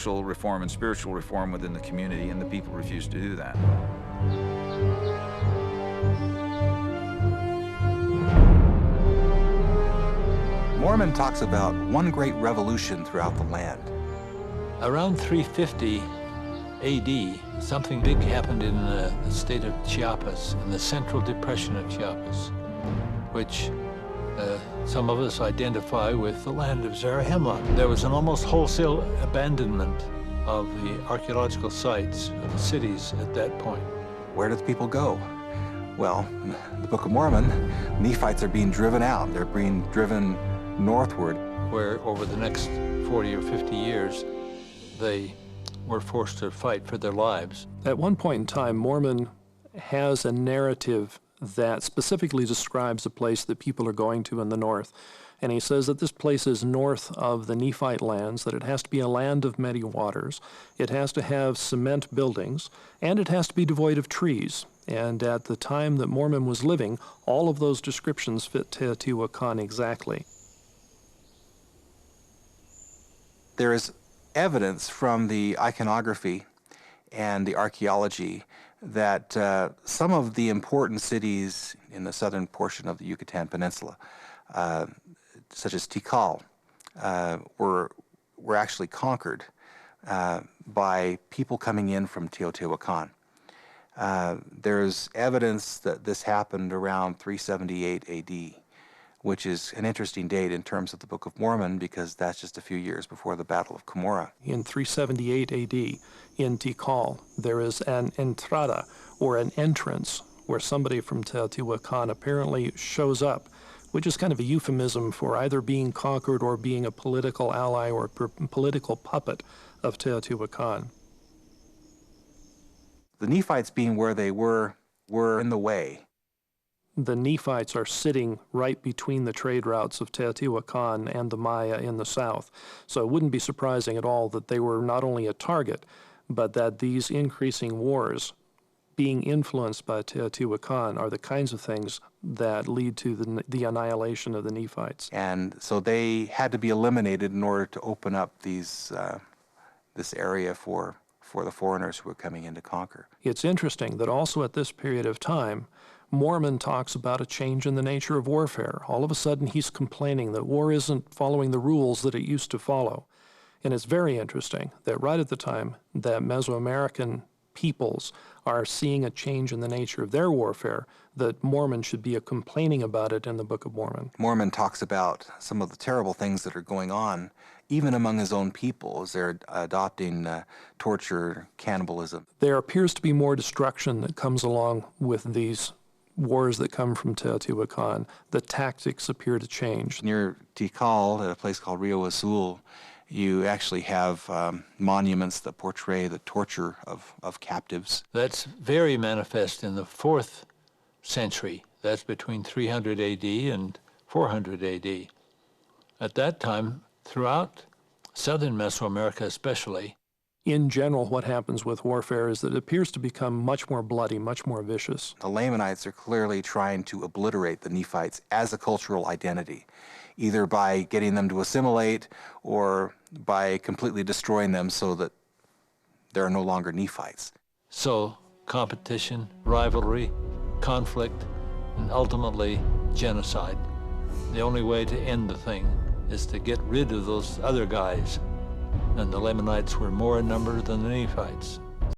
social reform and spiritual reform within the community, and the people refused to do that. Mormon talks about one great revolution throughout the land. Around 350 AD, something big happened in the state of Chiapas, in the central depression of Chiapas, which some of us identify with the land of Zarahemla. There was an almost wholesale abandonment of the archaeological sites of the cities at that point. Where did the people go? Well, in the Book of Mormon, Nephites are being driven out. They're being driven northward. Where over the next 40 or 50 years, they were forced to fight for their lives. At one point in time, Mormon has a narrative that specifically describes a place that people are going to in the north. And he says that this place is north of the Nephite lands, that it has to be a land of many waters, it has to have cement buildings, and it has to be devoid of trees. And at the time that Mormon was living, all of those descriptions fit Teotihuacan exactly. There is evidence from the iconography and the archaeology that some of the important cities in the southern portion of the Yucatan Peninsula, such as Tikal, were actually conquered by people coming in from Teotihuacan. There's evidence that this happened around 378 AD, which is an interesting date in terms of the Book of Mormon, because that's just a few years before the Battle of Cumorah. In 378 AD, in Tikal, there is an entrada, or an entrance, where somebody from Teotihuacan apparently shows up, which is kind of a euphemism for either being conquered or being a political ally or a political puppet of Teotihuacan. The Nephites, being where they were in the way. The Nephites are sitting right between the trade routes of Teotihuacan and the Maya in the south. So it wouldn't be surprising at all that they were not only a target, but that these increasing wars being influenced by Teotihuacan are the kinds of things that lead to the annihilation of the Nephites. And so they had to be eliminated in order to open up this area for the foreigners who were coming in to conquer. It's interesting that also at this period of time, Mormon talks about a change in the nature of warfare. All of a sudden, he's complaining that war isn't following the rules that it used to follow. And it's very interesting that right at the time that Mesoamerican peoples are seeing a change in the nature of their warfare, that Mormon should be complaining about it in the Book of Mormon. Mormon talks about some of the terrible things that are going on, even among his own people, as they're adopting torture, cannibalism. There appears to be more destruction that comes along with these wars that come from Teotihuacan. The tactics appear to change. Near Tikal, at a place called Rio Azul, you actually have monuments that portray the torture of captives. That's very manifest in the 4th century. That's between 300 AD and 400 AD. At that time, throughout southern Mesoamerica especially, in general, what happens with warfare is that it appears to become much more bloody, much more vicious. The Lamanites are clearly trying to obliterate the Nephites as a cultural identity, either by getting them to assimilate or by completely destroying them so that there are no longer Nephites. So competition, rivalry, conflict, and ultimately genocide. The only way to end the thing is to get rid of those other guys. And the Lamanites were more in number than the Nephites.